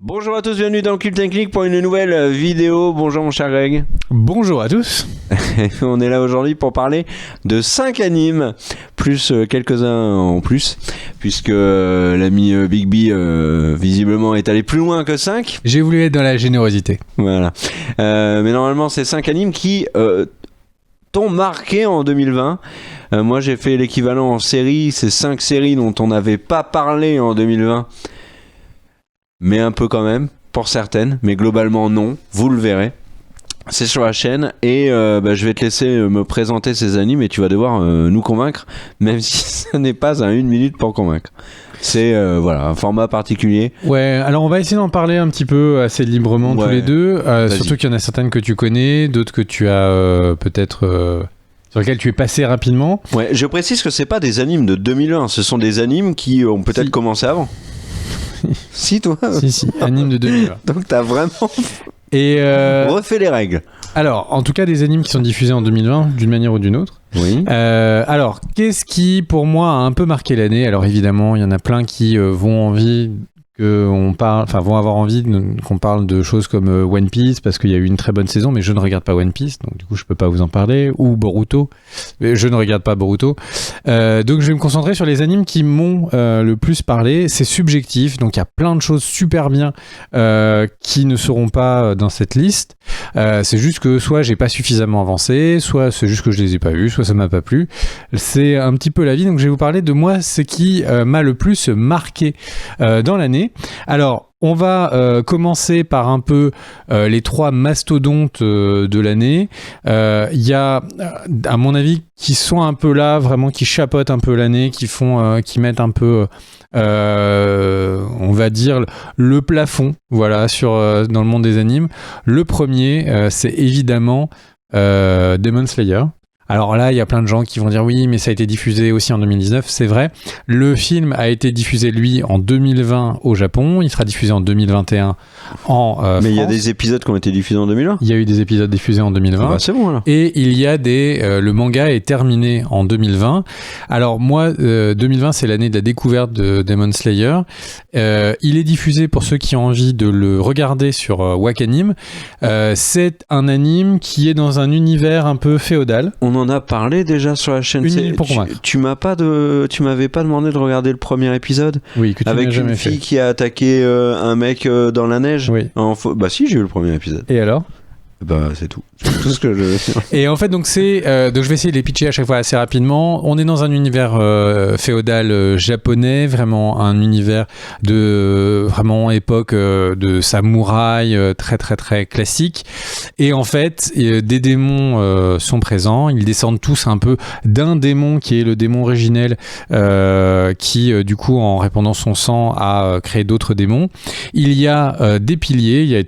Bonjour à tous, bienvenue dans Cult Technique pour une nouvelle vidéo. Bonjour mon cher Greg. Bonjour à tous. On est là aujourd'hui pour parler de 5 animes, plus quelques-uns en plus, puisque l'ami Big B visiblement est allé plus loin que 5. J'ai voulu être dans la générosité. Voilà. Mais normalement c'est 5 animes qui t'ont marqué en 2020. Moi j'ai fait l'équivalent en série, c'est 5 séries dont on n'avait pas parlé en 2020. Mais un peu quand même, pour certaines, mais globalement non, vous le verrez. C'est sur la chaîne et je vais te laisser me présenter ces animes et tu vas devoir nous convaincre, même si ça n'est pas à 1 minute pour convaincre. C'est un format particulier. Ouais, alors on va essayer d'en parler un petit peu assez librement tous les deux, surtout qu'il y en a certaines que tu connais, d'autres que tu as peut-être... sur lesquels tu es passé rapidement. Ouais, je précise que c'est pas des animes de 2001, ce sont des animes qui ont peut-être commencé avant. Si toi Si, anime de 2020. Donc t'as vraiment refait les règles. Alors, en tout cas, des animes qui sont diffusés en 2020, d'une manière ou d'une autre. Oui. Alors, qu'est-ce qui, pour moi, a un peu marqué l'année ? Alors, évidemment, il y en a plein qui vont avoir envie qu'on parle de choses comme One Piece, parce qu'il y a eu une très bonne saison, mais je ne regarde pas One Piece, donc du coup je peux pas vous en parler, ou Boruto, mais je ne regarde pas Boruto. Donc je vais me concentrer sur les animes qui m'ont le plus parlé. C'est subjectif, donc il y a plein de choses super bien qui ne seront pas dans cette liste. C'est juste que soit j'ai pas suffisamment avancé, soit c'est juste que je les ai pas vus, soit ça m'a pas plu. C'est un petit peu la vie, donc je vais vous parler de moi, ce qui m'a le plus marqué dans l'année. Alors, on va commencer par un peu les 3 mastodontes de l'année. Il y a, à mon avis, qui sont un peu là, vraiment qui chapeautent un peu l'année, qui mettent un peu, on va dire, le plafond, voilà, dans le monde des animes. Le premier, c'est évidemment Demon Slayer. Alors là, il y a plein de gens qui vont dire oui, mais ça a été diffusé aussi en 2019. C'est vrai. Le film a été diffusé, lui, en 2020 au Japon. Il sera diffusé en 2021 en France. Mais il y a des épisodes qui ont été diffusés en 2020. Il y a eu des épisodes diffusés en 2020. Ah bah c'est bon alors. Et il y a le manga est terminé en 2020. Alors moi, 2020, c'est l'année de la découverte de Demon Slayer. Il est diffusé pour ceux qui ont envie de le regarder sur Wakanim. C'est un anime qui est dans un univers un peu féodal. On en a parlé déjà sur la chaîne. Tu m'avais pas demandé de regarder le premier épisode. Oui, que tu avec n'as jamais une fille fait. qui a attaqué un mec dans la neige. Oui. Bah si, j'ai vu le premier épisode. Et alors ? Bah c'est tout. C'est tout ce que je veux dire. Et en fait, donc je vais essayer de les pitcher à chaque fois assez rapidement. On est dans un univers féodal japonais, vraiment un univers de vraiment époque de samouraï très très très classique. Et en fait, des démons sont présents. Ils descendent tous un peu d'un démon qui est le démon originel, qui du coup, en répandant son sang, a créé d'autres démons. Il y a des piliers. Il y a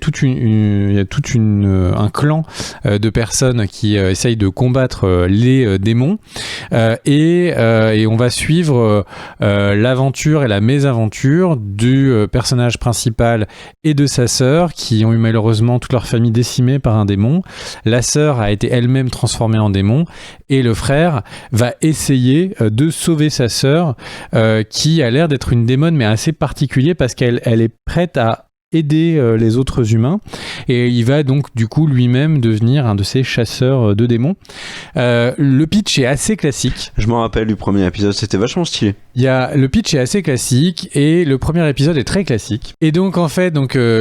un clan de personnes qui essayent de combattre les démons et on va suivre l'aventure et la mésaventure du personnage principal et de sa sœur qui ont eu malheureusement toute leur famille décimée par un démon. La sœur a été elle-même transformée en démon et le frère va essayer de sauver sa sœur qui a l'air d'être une démone mais assez particulier parce qu'elle est prête à aider les autres humains et il va donc du coup lui-même devenir un de ces chasseurs de démons. Le pitch est assez classique. Je m'en rappelle du premier épisode, c'était vachement stylé. Le pitch est assez classique et le premier épisode est très classique. Et donc en fait,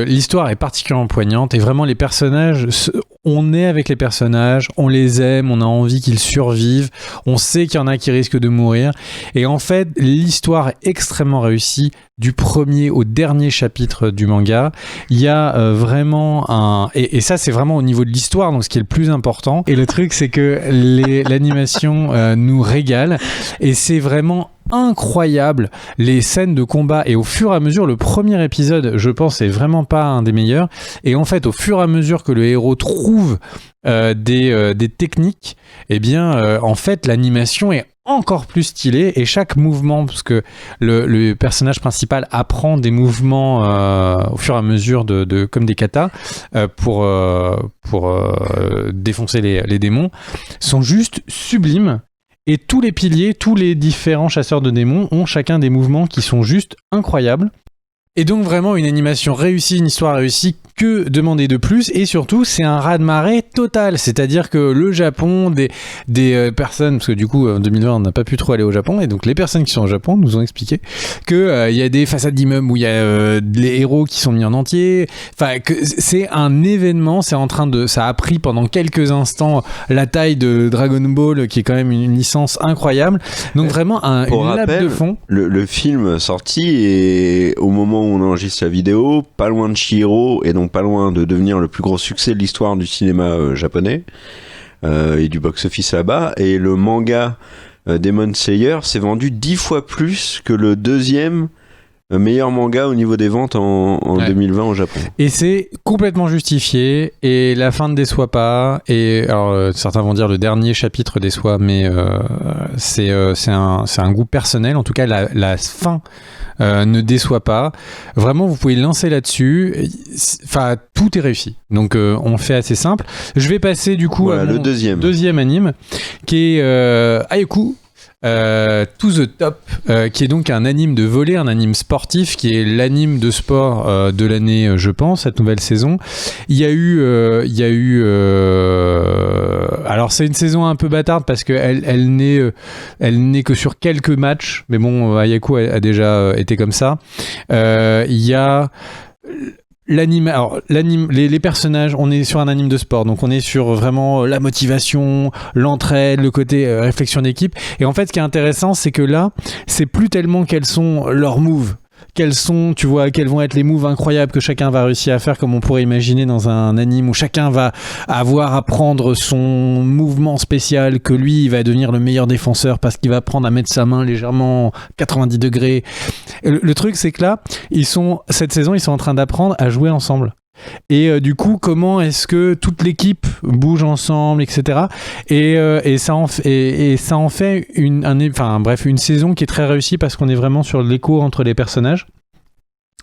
l'histoire est particulièrement poignante et vraiment les personnages, on est avec les personnages, on les aime, on a envie qu'ils survivent, on sait qu'il y en a qui risquent de mourir et en fait l'histoire est extrêmement réussie du premier au dernier chapitre du manga. Il y a vraiment et ça c'est vraiment au niveau de l'histoire, donc ce qui est le plus important. Et le truc c'est que l'animation nous régale et c'est vraiment incroyable les scènes de combat et au fur et à mesure, le premier épisode je pense est vraiment pas un des meilleurs et en fait au fur et à mesure que le héros trouve des techniques, eh bien en fait l'animation est encore plus stylée et chaque mouvement, parce que le personnage principal apprend des mouvements au fur et à mesure comme des katas pour défoncer les démons, sont juste sublimes. Et tous les piliers, tous les différents chasseurs de démons ont chacun des mouvements qui sont juste incroyables. Et donc vraiment une animation réussie, une histoire réussie, que demander de plus? Et surtout, c'est un raz-de-marée total. C'est-à-dire que le Japon, des personnes, parce que du coup en 2020 on n'a pas pu trop aller au Japon, et donc les personnes qui sont au Japon nous ont expliqué que y a des façades d'immeubles où il y a les héros qui sont mis en entier. Enfin, que c'est un événement. Ça a pris pendant quelques instants la taille de Dragon Ball, qui est quand même une licence incroyable. Donc vraiment une lame de fond. Le film sorti et au moment où on enregistre la vidéo, pas loin de Chihiro et donc pas loin de devenir le plus gros succès de l'histoire du cinéma japonais et du box-office là-bas. Et le manga Demon Slayer s'est vendu 10 fois plus que le deuxième meilleur manga au niveau des ventes en 2020 au Japon. Et c'est complètement justifié, et la fin ne déçoit pas. Et alors certains vont dire le dernier chapitre déçoit, mais c'est un goût personnel. En tout cas, la fin ne déçoit pas. Vraiment, vous pouvez lancer là-dessus. Enfin, tout est réussi. Donc, on fait assez simple. Je vais passer du coup à le deuxième anime, qui est Hayaku To the Top, qui est donc un anime de volley, un anime sportif, qui est l'anime de sport de l'année, je pense, cette nouvelle saison. Il y a eu alors c'est une saison un peu bâtarde parce que elle n'est que sur quelques matchs, mais bon, Hayaku a déjà été comme ça. Il y a les personnages, on est sur un anime de sport, donc on est sur vraiment la motivation, l'entraide, le côté réflexion d'équipe. Et en fait, ce qui est intéressant, c'est que là, c'est plus tellement quels sont leurs moves, quels vont être les moves incroyables que chacun va réussir à faire, comme on pourrait imaginer dans un anime où chacun va avoir à prendre son mouvement spécial, que lui il va devenir le meilleur défenseur parce qu'il va apprendre à mettre sa main légèrement 90 degrés. Le truc, c'est que là, cette saison, ils sont en train d'apprendre à jouer ensemble. Et du coup, comment est-ce que toute l'équipe bouge ensemble, etc. Et ça en fait une saison qui est très réussie parce qu'on est vraiment sur l'écho entre les personnages.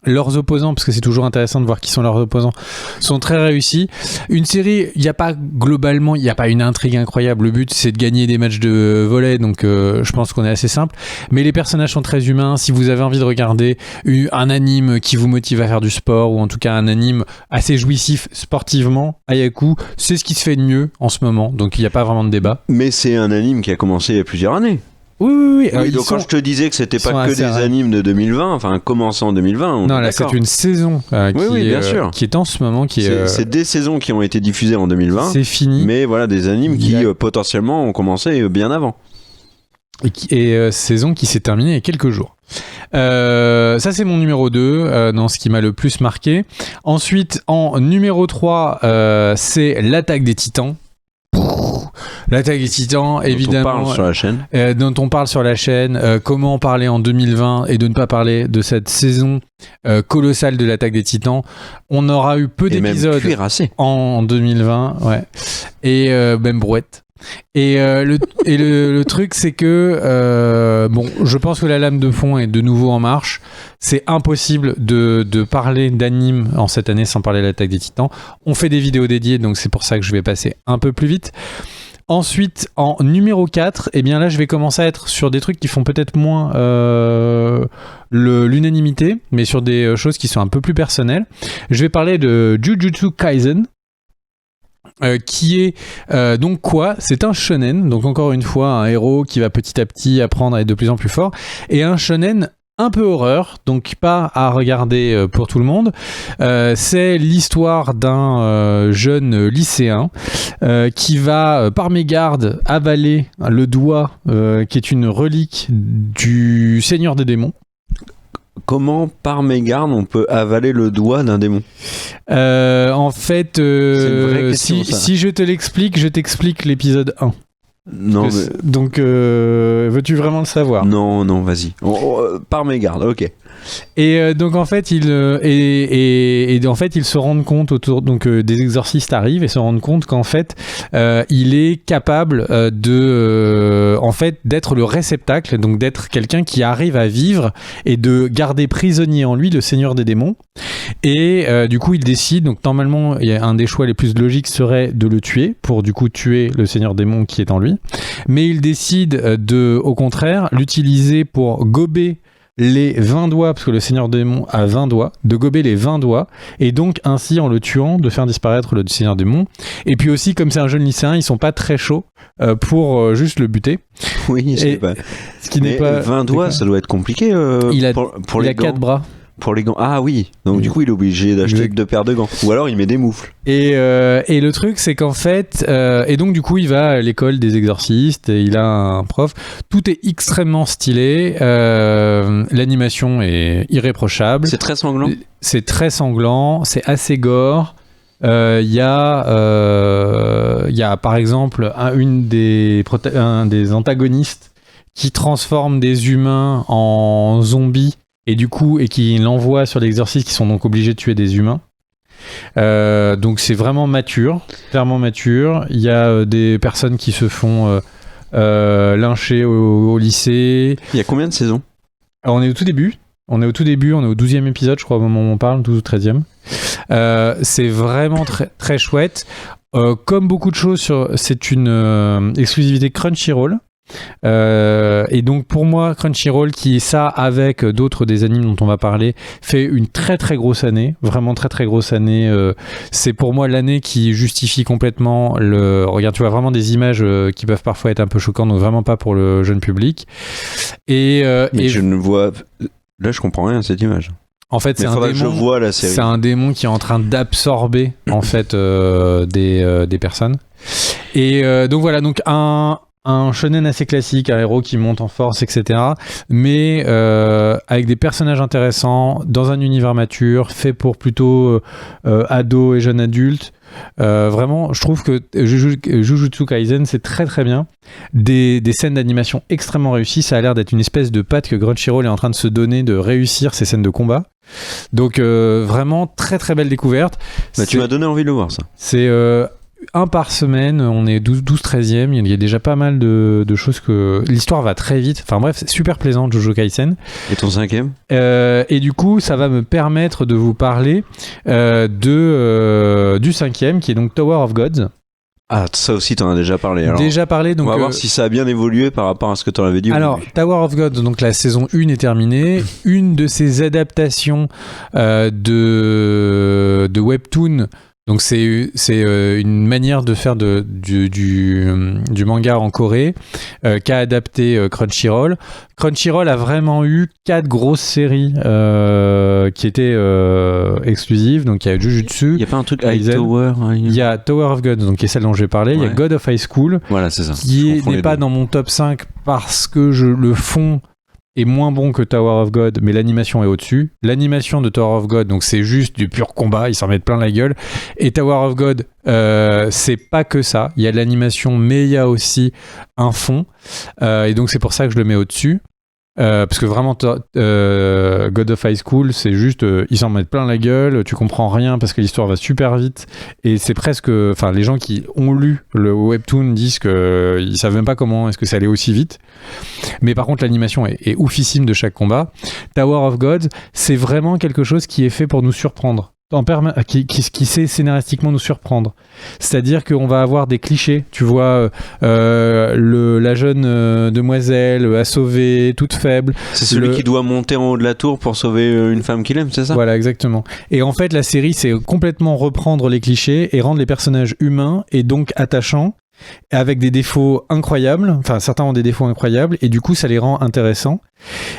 Leurs opposants, parce que c'est toujours intéressant de voir qui sont leurs opposants, sont très réussis. Une série, il n'y a pas une intrigue incroyable. Le but, c'est de gagner des matchs de volley, donc je pense qu'on est assez simple. Mais les personnages sont très humains. Si vous avez envie de regarder un anime qui vous motive à faire du sport, ou en tout cas un anime assez jouissif sportivement, Hayaku, c'est ce qui se fait de mieux en ce moment. Donc il n'y a pas vraiment de débat. Mais c'est un anime qui a commencé il y a plusieurs années. Oui. Donc quand je te disais que c'était pas que des animes de 2020, enfin commençant en 2020. Non, là c'est une saison qui est en ce moment. C'est des saisons qui ont été diffusées en 2020. C'est fini. Mais voilà, des animes qui potentiellement ont commencé bien avant. Et saison qui s'est terminée il y a quelques jours. Ça c'est mon numéro 2 dans ce qui m'a le plus marqué. Ensuite, en numéro 3, c'est l'Attaque des Titans. L'Attaque des Titans, évidemment, dont on parle sur la chaîne. Comment parler en 2020 et de ne pas parler de cette saison colossale de l'Attaque des Titans. On aura eu peu d'épisodes en 2020, ouais. Et même brouette. Et le truc, c'est que je pense que la lame de fond est de nouveau en marche. C'est impossible de parler d'anime en cette année sans parler de l'Attaque des Titans. On fait des vidéos dédiées, donc c'est pour ça que je vais passer un peu plus vite. Ensuite, en numéro 4, eh bien là, je vais commencer à être sur des trucs qui font peut-être moins l'unanimité, mais sur des choses qui sont un peu plus personnelles. Je vais parler de Jujutsu Kaisen. Qui est donc quoi ? C'est un shonen, donc encore une fois un héros qui va petit à petit apprendre à être de plus en plus fort, et un shonen un peu horreur, donc pas à regarder pour tout le monde. C'est l'histoire d'un jeune lycéen qui va par mégarde avaler le doigt qui est une relique du Seigneur des démons. Comment, par mégarde, on peut avaler le doigt d'un démon ? En fait, c'est une vraie question, si je te l'explique, je t'explique l'épisode 1. Non, mais... Donc, veux-tu vraiment le savoir ? Non, vas-y. Par mégarde, ok. Et donc en fait ils se rendent compte des exorcistes arrivent et se rendent compte qu'en fait il est capable d'être le réceptacle, donc d'être quelqu'un qui arrive à vivre et de garder prisonnier en lui le Seigneur des démons. Et du coup il décide, donc normalement un des choix les plus logiques serait de le tuer pour du coup tuer le Seigneur des démons qui est en lui, mais il décide de au contraire l'utiliser pour gober les 20 doigts, parce que le Seigneur Démon a 20 doigts, de gober les 20 doigts, et donc ainsi, en le tuant, de faire disparaître le Seigneur Démon. Et puis aussi, comme c'est un jeune lycéen, ils sont pas très chauds pour juste le buter. Oui, c'est pas... Ce qui n'est pas 20 doigts, ça doit être compliqué pour il les a gants. 4 bras. Pour les gants. Ah oui, donc du coup il est obligé d'acheter 2 paires de gants. Ou alors il met des moufles. Et le truc c'est qu'en fait, et donc du coup il va à l'école des exorcistes, et il a un prof, tout est extrêmement stylé, l'animation est irréprochable. C'est très sanglant. C'est très sanglant, c'est assez gore. Il y a par exemple un des antagonistes qui transforme des humains en zombies et du coup qui l'envoie sur l'exorcisme, qui sont donc obligés de tuer des humains. Donc c'est vraiment mature, clairement mature. Il y a des personnes qui se font lyncher au lycée. Il y a combien de saisons ? Alors, on est au tout début, on est au 12e épisode, je crois, au moment où on parle, 12 ou 13e. C'est vraiment très, très chouette. Comme beaucoup de choses, c'est une exclusivité Crunchyroll. Et donc pour moi, Crunchyroll, qui ça avec d'autres des animes dont on va parler, fait une très très grosse année, vraiment très très grosse année. C'est pour moi l'année qui justifie complètement regarde, tu vois vraiment des images qui peuvent parfois être un peu choquantes, donc vraiment pas pour le jeune public. Mais je ne vois... Là je comprends rien à cette image. En fait, c'est un démon. Que je vois la série. C'est un démon qui est en train d'absorber en fait des personnes. Et donc voilà, donc un shonen assez classique, un héros qui monte en force, etc. Mais avec des personnages intéressants, dans un univers mature, fait pour plutôt ados et jeunes adultes. Vraiment, je trouve que Jujutsu Kaisen, c'est très très bien. Des scènes d'animation extrêmement réussies. Ça a l'air d'être une espèce de patte que Crunchyroll est en train de se donner de réussir ces scènes de combat. Donc vraiment, très très belle découverte. Tu m'as donné envie de le voir, ça. C'est... un par semaine, on est 12-13e, il y a déjà pas mal de choses que... L'histoire va très vite, enfin bref, c'est super plaisant, Jujutsu Kaisen. Et ton 5e ? Et du coup, ça va me permettre de vous parler du 5e, qui est donc Tower of Gods. Ah, ça aussi, t'en as déjà parlé. Alors, donc... On va voir si ça a bien évolué par rapport à ce que t'en avais dit. Alors, Tower of Gods, donc la saison 1 est terminée. Une de ces adaptations de Webtoon. Donc c'est une manière de faire du manga en Corée qu'a adapté Crunchyroll. Crunchyroll a vraiment eu 4 grosses séries qui étaient exclusives. Donc il y a Jujutsu. Il n'y a pas un truc Tower. Il y a Tower of Gods, donc qui est celle dont j'ai parlé. Il y a God of High School. Voilà, c'est ça. Qui n'est pas dans mon top 5 parce que le fond est moins bon que Tower of God, mais l'animation est au-dessus. L'animation de Tower of God, donc c'est juste du pur combat, ils s'en mettent plein la gueule. Et Tower of God, c'est pas que ça. Il y a de l'animation, mais il y a aussi un fond. Et donc c'est pour ça que je le mets au-dessus. Parce que vraiment God of High School, c'est juste ils s'en mettent plein la gueule, tu comprends rien parce que l'histoire va super vite et c'est presque, enfin les gens qui ont lu le webtoon disent que ils savent même pas comment est-ce que ça allait aussi vite, mais par contre l'animation est oufissime de chaque combat. Tower of Gods, c'est vraiment quelque chose qui est fait pour nous surprendre, qui sait scénaristiquement nous surprendre. C'est-à-dire qu'on va avoir des clichés, tu vois, la jeune demoiselle à sauver, toute faible. C'est celui qui doit monter en haut de la tour pour sauver une femme qu'il aime, c'est ça ? Voilà, exactement. Et en fait, la série, c'est complètement reprendre les clichés et rendre les personnages humains et donc attachants, avec des défauts incroyables, enfin certains ont des défauts incroyables et du coup ça les rend intéressants.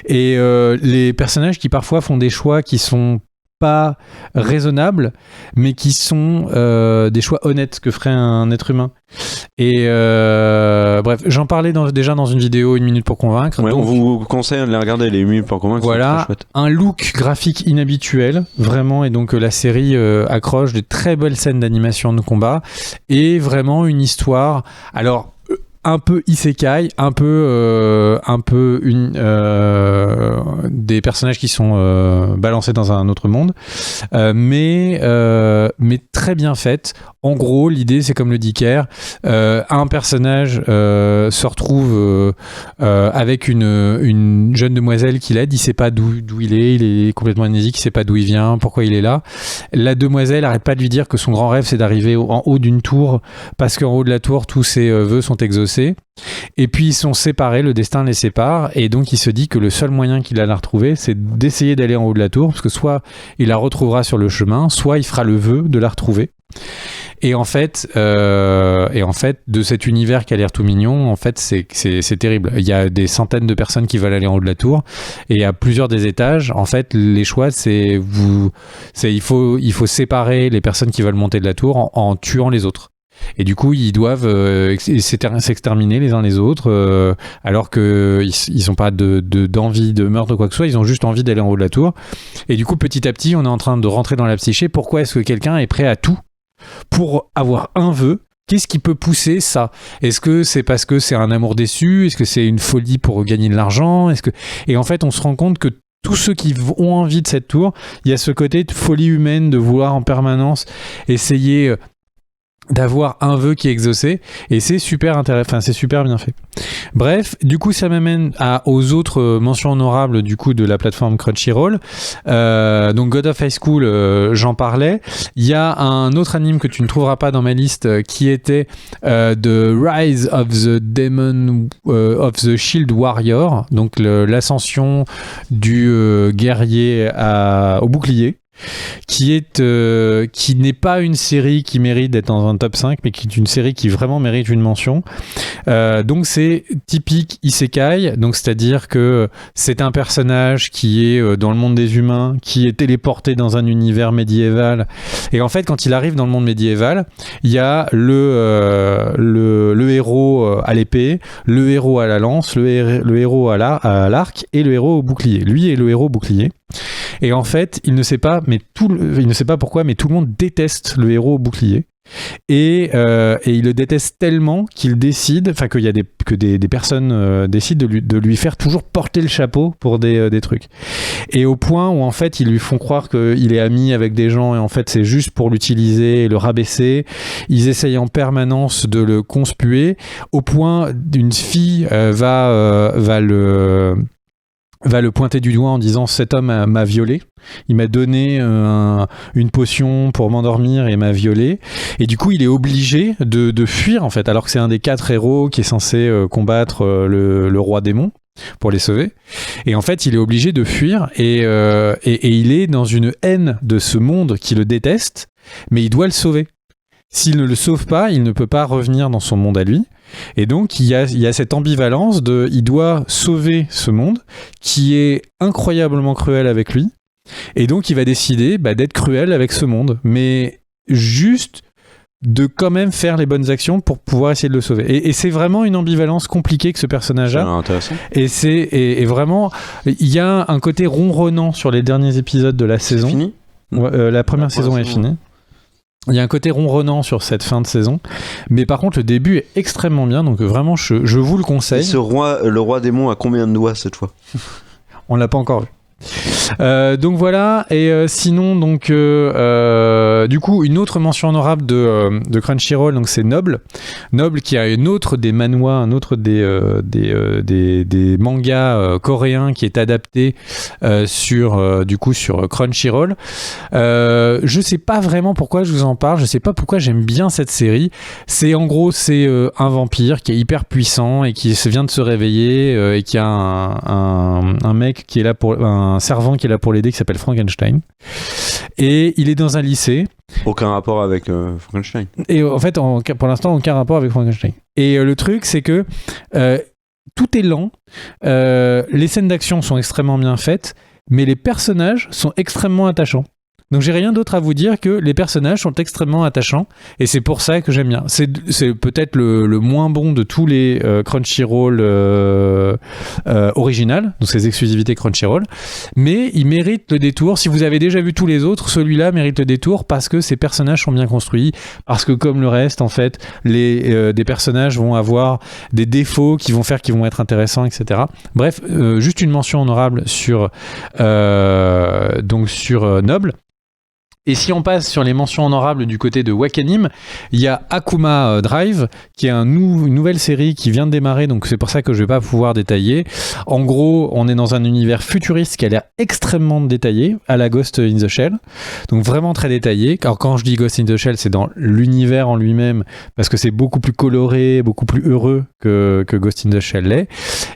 Et les personnages qui parfois font des choix qui sont pas raisonnables, mais qui sont des choix honnêtes que ferait un être humain. Et bref, j'en parlais déjà dans une vidéo 1 minute pour convaincre. Ouais, donc, on vous conseille de les regarder, les 1 minute pour convaincre. Voilà, un look graphique inhabituel, vraiment, et donc la série accroche des très belles scènes d'animation de combat et vraiment une histoire. Alors un peu isekai, un peu des personnages qui sont balancés dans un autre monde, mais très bien faite. En gros, l'idée, c'est comme le dit Kerr, un personnage se retrouve avec une jeune demoiselle qui l'aide, il sait pas d'où il est complètement amnésique, il sait pas d'où il vient, pourquoi il est là. La demoiselle arrête pas de lui dire que son grand rêve, c'est d'arriver en haut d'une tour, parce qu'en haut de la tour, tous ses vœux sont exaucés. exaucée. Et puis ils sont séparés, le destin les sépare, et donc il se dit que le seul moyen qu'il a de la retrouver, c'est d'essayer d'aller en haut de la tour, parce que soit il la retrouvera sur le chemin, soit il fera le vœu de la retrouver. Et en fait, de cet univers qui a l'air tout mignon, en fait, c'est terrible. Il y a des centaines de personnes qui veulent aller en haut de la tour, et à plusieurs des étages, en fait, les choix, il faut séparer les personnes qui veulent monter de la tour en tuant les autres. Et du coup, ils doivent s'exterminer les uns les autres, alors qu'ils n'ont pas d'envie de meurtre ou quoi que ce soit, ils ont juste envie d'aller en haut de la tour. Et du coup, petit à petit, on est en train de rentrer dans la psyché. Pourquoi est-ce que quelqu'un est prêt à tout pour avoir un vœu? Qu'est-ce qui peut pousser ça? Est-ce que c'est parce que c'est un amour déçu? Est-ce que c'est une folie pour gagner de l'argent? Et en fait, on se rend compte que tous ceux qui ont envie de cette tour, il y a ce côté de folie humaine, de vouloir en permanence essayer d'avoir un vœu qui est exaucé, et c'est super intéressant, enfin c'est super bien fait. Bref, du coup ça m'amène aux autres mentions honorables du coup de la plateforme Crunchyroll. Donc God of High School, j'en parlais. Il y a un autre anime que tu ne trouveras pas dans ma liste qui était The Rise of the Demon of the Shield Warrior, donc l'ascension du guerrier au bouclier. Qui n'est pas une série qui mérite d'être dans un top 5, mais qui est une série qui vraiment mérite une mention. Donc c'est typique isekai, donc c'est-à-dire que c'est un personnage qui est dans le monde des humains, qui est téléporté dans un univers médiéval, et en fait quand il arrive dans le monde médiéval, il y a le héros à l'épée, le héros à la lance, le héros à l'arc et le héros au bouclier. Lui est le héros bouclier. Et en fait, il ne sait pas pourquoi, mais tout le monde déteste le héros au bouclier. Et il le déteste tellement qu'il décide, enfin qu'il y a des personnes décident de lui faire toujours porter le chapeau pour des trucs. Et au point où en fait ils lui font croire qu'il est ami avec des gens et en fait c'est juste pour l'utiliser et le rabaisser. Ils essayent en permanence de le conspuer au point d'une fille va le pointer du doigt en disant cet homme m'a violé, il m'a donné une potion pour m'endormir et m'a violé, et du coup il est obligé de fuir en fait, alors que c'est un des 4 héros qui est censé combattre le roi démon pour les sauver, et en fait il est obligé de fuir et il est dans une haine de ce monde qui le déteste, mais il doit le sauver. S'il ne le sauve pas, il ne peut pas revenir dans son monde à lui. Et donc, il y a cette ambivalence il doit sauver ce monde qui est incroyablement cruel avec lui. Et donc, il va décider d'être cruel avec ce monde, mais juste de quand même faire les bonnes actions pour pouvoir essayer de le sauver. Et c'est vraiment une ambivalence compliquée que ce personnage a. Intéressant. Et vraiment, il y a un côté ronronnant sur les derniers épisodes de la saison. C'est fini ? La première saison est finie. Il y a un côté ronronnant sur cette fin de saison, mais par contre le début est extrêmement bien, donc vraiment je vous le conseille. Et le roi démon a combien de doigts cette fois ? On l'a pas encore vu. Donc voilà, et sinon donc du coup une autre mention honorable de Crunchyroll, donc c'est Noble qui a une autre des manhwas, un autre des mangas coréens qui est adapté sur Crunchyroll. Je sais pas vraiment pourquoi je vous en parle, je sais pas pourquoi j'aime bien cette série. C'est un vampire qui est hyper puissant et qui vient de se réveiller et qui a un mec qui est là pour un servant qui est là pour l'aider qui s'appelle Frankenstein, et il est dans un lycée. Aucun rapport avec Frankenstein. Et en fait pour l'instant aucun rapport avec Frankenstein. Et le truc c'est que tout est lent, les scènes d'action sont extrêmement bien faites, mais les personnages sont extrêmement attachants. Donc j'ai rien d'autre à vous dire que les personnages sont extrêmement attachants, et c'est pour ça que j'aime bien. C'est peut-être le moins bon de tous les Crunchyroll original, donc ces exclusivités Crunchyroll, mais il mérite le détour. Si vous avez déjà vu tous les autres, celui-là mérite le détour parce que ces personnages sont bien construits, parce que comme le reste en fait, des personnages vont avoir des défauts qui vont être intéressants, etc. Bref, juste une mention honorable sur Noble. Et si on passe sur les mentions honorables du côté de Wakanim, il y a Akuma Drive, qui est une nouvelle série qui vient de démarrer, donc c'est pour ça que je vais pas pouvoir détailler. En gros, on est dans un univers futuriste qui a l'air extrêmement détaillé, à la Ghost in the Shell, donc vraiment très détaillé. Alors quand je dis Ghost in the Shell, c'est dans l'univers en lui-même, parce que c'est beaucoup plus coloré, beaucoup plus heureux que Ghost in the Shell l'est.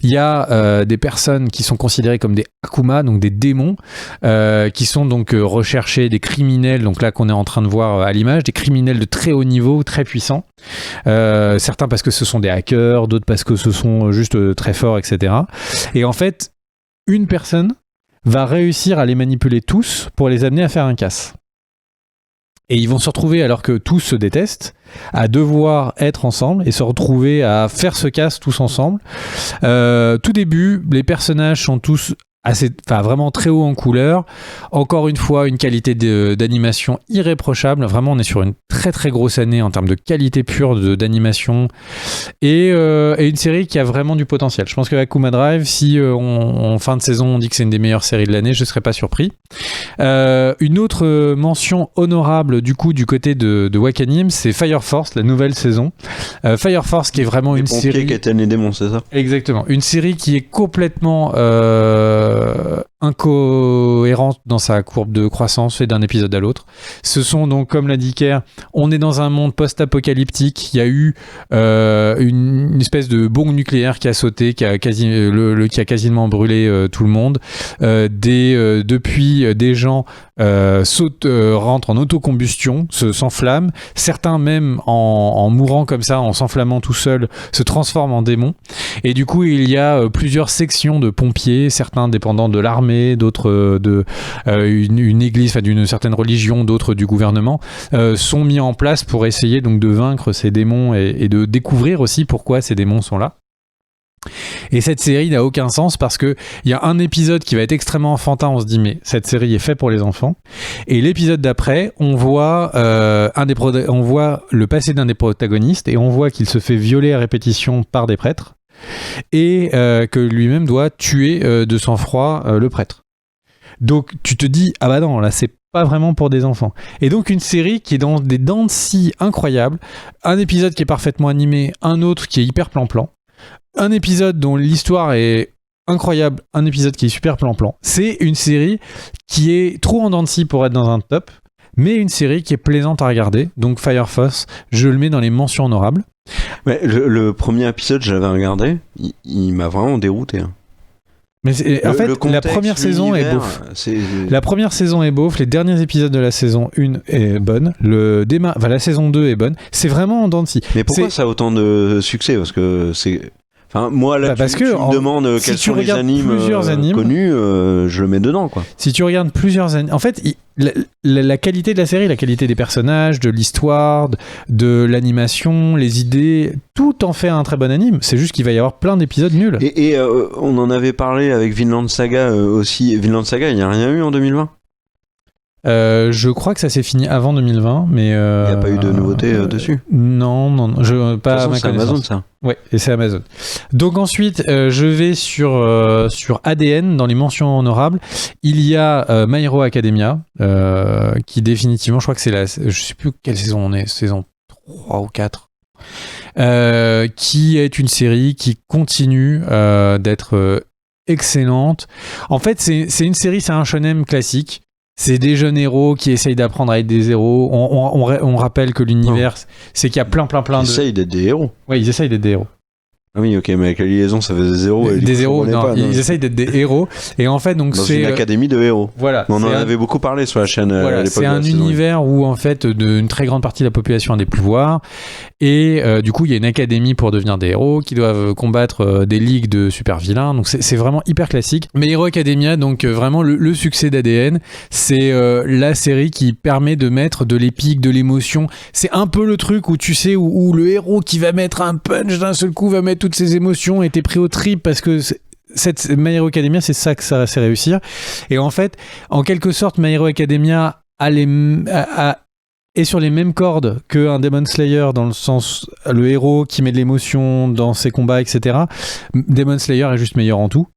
Il y a des personnes qui sont considérées comme des Akuma, donc des démons, qui sont donc recherchés, des criminels, donc là qu'on est en train de voir à l'image, des criminels de très haut niveau, très puissants. Certains parce que ce sont des hackers, d'autres parce que ce sont juste très forts, etc. Et en fait, une personne va réussir à les manipuler tous pour les amener à faire un casse. Et ils vont se retrouver, alors que tous se détestent, à devoir être ensemble et se retrouver à faire ce casse tous ensemble. Tout début, les personnages sont tous vraiment très haut en couleur. Encore une fois, une qualité d'animation irréprochable. Vraiment, on est sur une très très grosse année en termes de qualité pure d'animation et une série qui a vraiment du potentiel. Je pense que Akuma Drive, si en fin de saison on dit que c'est une des meilleures séries de l'année, je ne serais pas surpris. Une autre mention honorable du coup du côté de Wakanim, c'est Fire Force, la nouvelle saison. Fire Force qui est vraiment une série qui éteignent les démons, c'est ça? Exactement, une série qui est complètement incohérente dans sa courbe de croissance et d'un épisode à l'autre. Ce sont donc, comme l'a dit Kerr, on est dans un monde post-apocalyptique. Il y a eu une espèce de bombe nucléaire qui a sauté, qui a quasiment brûlé tout le monde. Depuis, des gens rentrent en autocombustion, s'enflamment. Certains même, en mourant comme ça, en s'enflammant tout seul, se transforment en démons. Et du coup, il y a plusieurs sections de pompiers, certains dépendant de l'armée, d'autres une église, d'une certaine religion, d'autres du gouvernement, sont mis en place pour essayer donc de vaincre ces démons et de découvrir aussi pourquoi ces démons sont là. Et cette série n'a aucun sens parce que il y a un épisode qui va être extrêmement enfantin, on se dit mais cette série est faite pour les enfants, et l'épisode d'après on voit on voit le passé d'un des protagonistes et on voit qu'il se fait violer à répétition par des prêtres et que lui-même doit tuer de sang-froid le prêtre. Donc tu te dis ah bah non, là c'est pas vraiment pour des enfants. Et donc une série qui est dans des dents de scie incroyables, un épisode qui est parfaitement animé, un autre qui est hyper plan-plan, un épisode dont l'histoire est incroyable, un épisode qui est super plan-plan. C'est une série qui est trop en dents de scie pour être dans un top, mais une série qui est plaisante à regarder. Donc Fire Force, je le mets dans les mentions honorables. Ouais, le premier épisode, j'avais regardé, il m'a vraiment dérouté. Hein. Mais en fait, la première saison est beauf. La première saison est beauf, les derniers épisodes de la saison 1 est bonne, la saison 2 est bonne. C'est vraiment en dents de scie. Mais pourquoi ça a autant de succès? Parce que c'est... Enfin, moi, là, tu me demandes quels sont les animes connus, je le mets dedans, quoi. Si tu regardes plusieurs animes... En fait, la qualité de la série, la qualité des personnages, de l'histoire, de l'animation, les idées, tout en fait un très bon anime. C'est juste qu'il va y avoir plein d'épisodes nuls. Et on en avait parlé avec Vinland Saga aussi. Vinland Saga, il n'y a rien eu en 2020 ? Je crois que ça s'est fini avant 2020, mais il n'y a pas eu de nouveautés dessus. Non, pas à ma connaissance. C'est Amazon, ça. Ouais, et c'est Amazon. Donc ensuite, je vais sur ADN dans les mentions honorables. Il y a My Hero Academia, qui définitivement, je crois que c'est je sais plus quelle saison on est, saison 3 ou 4. Qui est une série qui continue d'être excellente. En fait, c'est une série, c'est un shonen classique. C'est des jeunes héros qui essayent d'apprendre à être des héros. On rappelle que l'univers, c'est qu'il y a plein Ils essayent d'être des héros. Oui, ils essayent d'être des héros. Ah oui, ok, mais avec la liaison, ça faisait zéro. Des héros, non, ils essayent d'être des héros. Et en fait, donc c'est une académie de héros. Voilà. On en avait beaucoup parlé sur la chaîne à l'époque. C'est un univers où, en fait, une très grande partie de la population a des pouvoirs. Et du coup, il y a une académie pour devenir des héros qui doivent combattre des ligues de super vilains. Donc, c'est vraiment hyper classique. Mais Hero Academia, donc vraiment le succès d'ADN, c'est la série qui permet de mettre de l'épique, de l'émotion. C'est un peu le truc où tu sais, où le héros qui va mettre un punch d'un seul coup va mettre toutes ses émotions et t'es pris au trip parce que cette My Hero Academia, c'est ça que ça sait réussir. Et en fait, en quelque sorte, My Hero Academia est sur les mêmes cordes qu'un Demon Slayer, dans le sens le héros qui met de l'émotion dans ses combats, etc. Demon Slayer est juste meilleur en tout.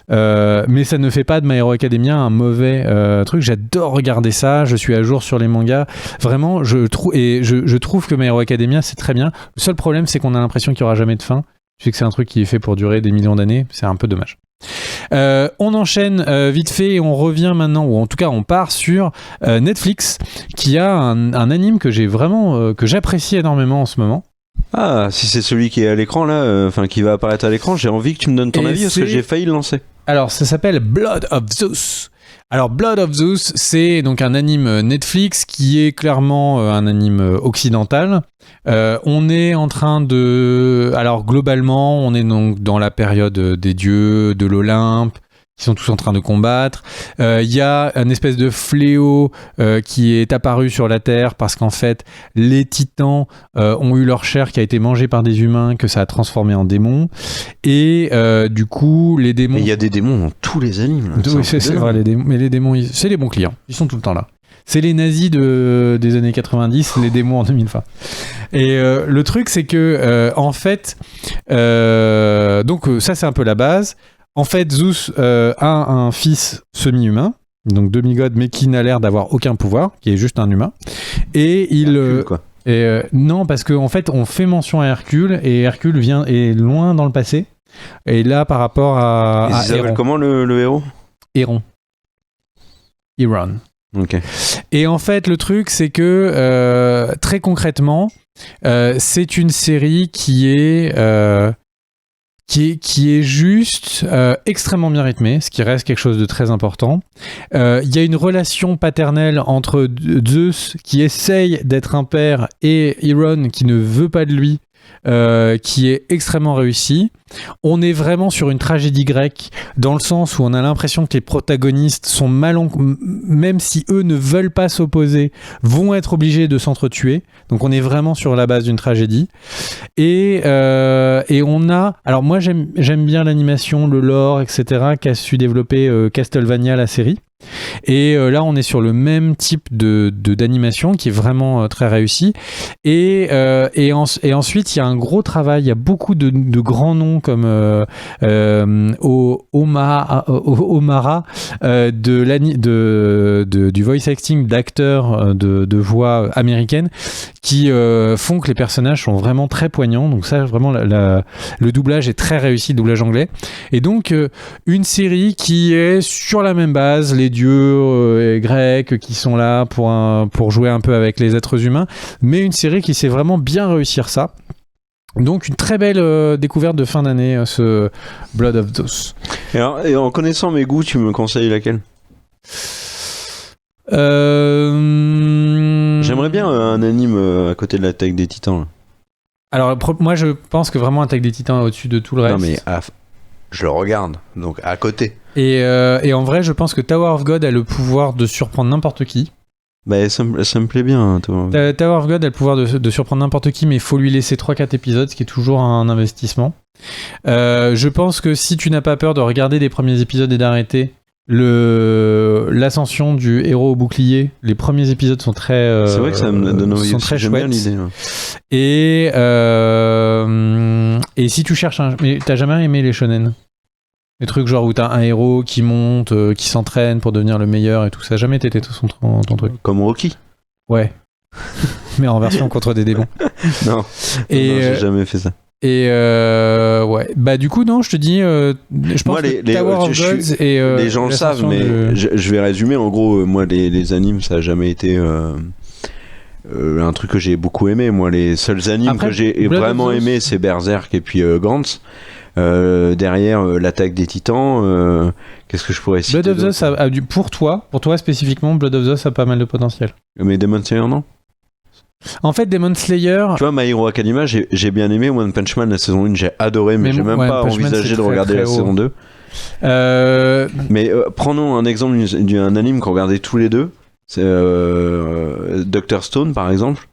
Mais ça ne fait pas de My Hero Academia un mauvais truc. J'adore regarder ça. Je suis à jour sur les mangas. Vraiment, je trouve que My Hero Academia, c'est très bien. Le seul problème, c'est qu'on a l'impression qu'il n'y aura jamais de fin. Je sais que c'est un truc qui est fait pour durer des millions d'années. C'est un peu dommage. On enchaîne vite fait et on revient maintenant, ou en tout cas on part sur Netflix, qui a un anime que j'ai vraiment que j'apprécie énormément en ce moment. Ah, si c'est celui qui est à l'écran là, qui va apparaître à l'écran, j'ai envie que tu me donnes ton avis parce que j'ai failli le lancer. Alors ça s'appelle Blood of Zeus. Alors Blood of Zeus, c'est donc un anime Netflix qui est clairement un anime occidental. On est en train de... Alors globalement, on est donc dans la période des dieux, de l'Olympe, qui sont tous en train de combattre. Il y a une espèce de fléau qui est apparu sur la Terre parce qu'en fait, les titans ont eu leur chair qui a été mangée par des humains, que ça a transformé en démons. Et du coup, les démons... Mais il y a des démons dans tous les animes. Là. Oui, c'est vrai, les démons. Mais les démons, c'est les bons clients. Ils sont tout le temps là. C'est les nazis des années 90, les démons en 2020. Et le truc, c'est que, en fait... donc ça, c'est un peu la base. En fait, Zeus a un fils semi-humain, donc demi-god, mais qui n'a l'air d'avoir aucun pouvoir, qui est juste un humain. Et il... Hercule, quoi. Non, parce qu'en fait, on fait mention à Hercule, et Hercule est loin dans le passé. Et là, par rapport à il s'appelle comment le héros ? Héron. Héron. Ok. Et en fait, le truc, c'est que, très concrètement, c'est une série qui est juste extrêmement bien rythmée, ce qui reste quelque chose de très important. Il y a une relation paternelle entre Zeus qui essaye d'être un père et Héron qui ne veut pas de lui, qui est extrêmement réussie. On est vraiment sur une tragédie grecque dans le sens où on a l'impression que les protagonistes sont même si eux ne veulent pas s'opposer, vont être obligés de s'entretuer. Donc on est vraiment sur la base d'une tragédie. Et on a... Alors moi j'aime bien l'animation, le lore, etc. qu'a su développer Castlevania, la série. Et là on est sur le même type d'animation qui est vraiment très réussi et ensuite il y a un gros travail, il y a beaucoup de grands noms comme Omara du voice acting d'acteurs de voix américaines qui font que les personnages sont vraiment très poignants. Donc ça vraiment le doublage est très réussi, le doublage anglais. Et donc une série qui est sur la même base, les dieux grecs qui sont là pour jouer un peu avec les êtres humains, mais une série qui sait vraiment bien réussir ça. Donc une très belle découverte de fin d'année, ce Blood of Zeus. Et en connaissant mes goûts, tu me conseilles laquelle ? J'aimerais bien un anime à côté de l'Attaque des Titans. Là. Alors moi je pense que vraiment Attaque des Titans est au-dessus de tout le reste. Non mais je le regarde, donc à côté. Et en vrai, je pense que Tower of God a le pouvoir de surprendre n'importe qui. Bah, ça me plaît bien. Tower of God a le pouvoir de surprendre n'importe qui, mais il faut lui laisser 3-4 épisodes, ce qui est toujours un investissement. Je pense que si tu n'as pas peur de regarder les premiers épisodes et d'arrêter, l'ascension du héros au bouclier, les premiers épisodes sont très c'est vrai que ça me donne envie, très j'aime chouettes. bien l'idée. Là. Et si tu cherches mais t'as jamais aimé les shonen? Les trucs genre où t'as un héros qui monte, qui s'entraîne pour devenir le meilleur et tout ça, jamais été ton truc. Comme Rocky. Ouais. Mais en version contre des démons. Non, j'ai jamais fait ça. Et ouais, bah du coup non, je te dis, je pense que Tower of Gods et les gens le savent, mais je vais résumer. En gros, moi les animes, ça a jamais été un truc que j'ai beaucoup aimé. Moi, les seuls animes que j'ai vraiment aimé, c'est Berserk et puis Gantz. Derrière l'Attaque des Titans, qu'est-ce que je pourrais citer? Blood of Zeus pour toi spécifiquement, Blood of Zeus a pas mal de potentiel. Mais Demon Slayer non. En fait, Demon Slayer... Tu vois, My Hero Academia, j'ai bien aimé. One Punch Man, la saison 1, j'ai adoré, mais j'ai même pas envisagé de regarder la saison 2. Mais prenons un exemple d'un anime qu'on regardait tous les deux. C'est Dr. Stone, par exemple.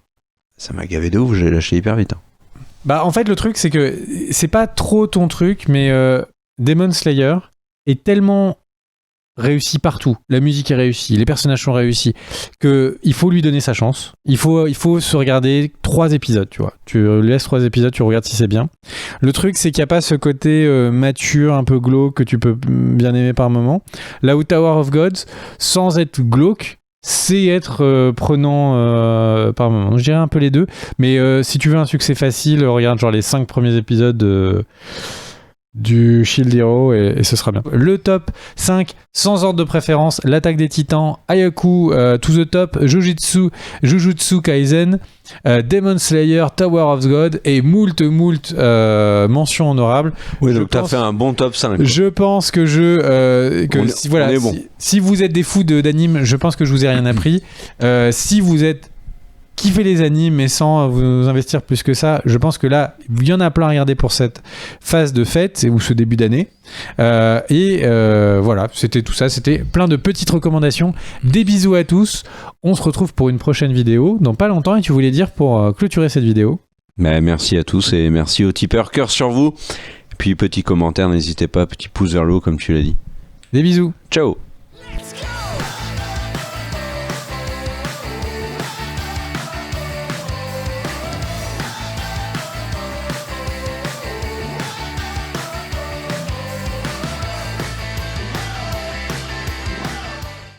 Ça m'a gavé de ouf, j'ai lâché hyper vite. Bah, en fait, le truc, c'est que c'est pas trop ton truc, mais Demon Slayer est tellement réussi partout. La musique est réussie, les personnages sont réussis. Que il faut lui donner sa chance. Il faut se regarder 3 épisodes, tu vois. Tu laisses 3 épisodes, tu regardes si c'est bien. Le truc, c'est qu'il n'y a pas ce côté mature, un peu glauque que tu peux bien aimer par moment. Là où Tower of Gods, sans être glauque, c'est être prenant par moment. Donc, je dirais un peu les deux. Mais si tu veux un succès facile, regarde genre les 5 premiers épisodes du Shield Hero et ce sera bien. Le top 5 sans ordre de préférence: l'Attaque des Titans, Ayaku, To the Top, Jujutsu Kaisen, Demon Slayer, Tower of God et moult mentions honorables. Oui, donc t'as fait un bon top 5. Je pense que si vous êtes des fous d'anime, je pense que je vous ai rien appris. Si vous êtes kiffez les animes mais sans vous investir plus que ça, je pense que là il y en a plein à regarder pour cette phase de fête ou ce début d'année. Voilà, c'était tout ça, c'était plein de petites recommandations. Des bisous à tous, on se retrouve pour une prochaine vidéo dans pas longtemps. Et tu voulais dire pour clôturer cette vidéo? Mais merci à tous et merci aux tipeurs, cœur sur vous. Et puis petit commentaire, n'hésitez pas, petit pouce vers le haut comme tu l'as dit. Des bisous, ciao.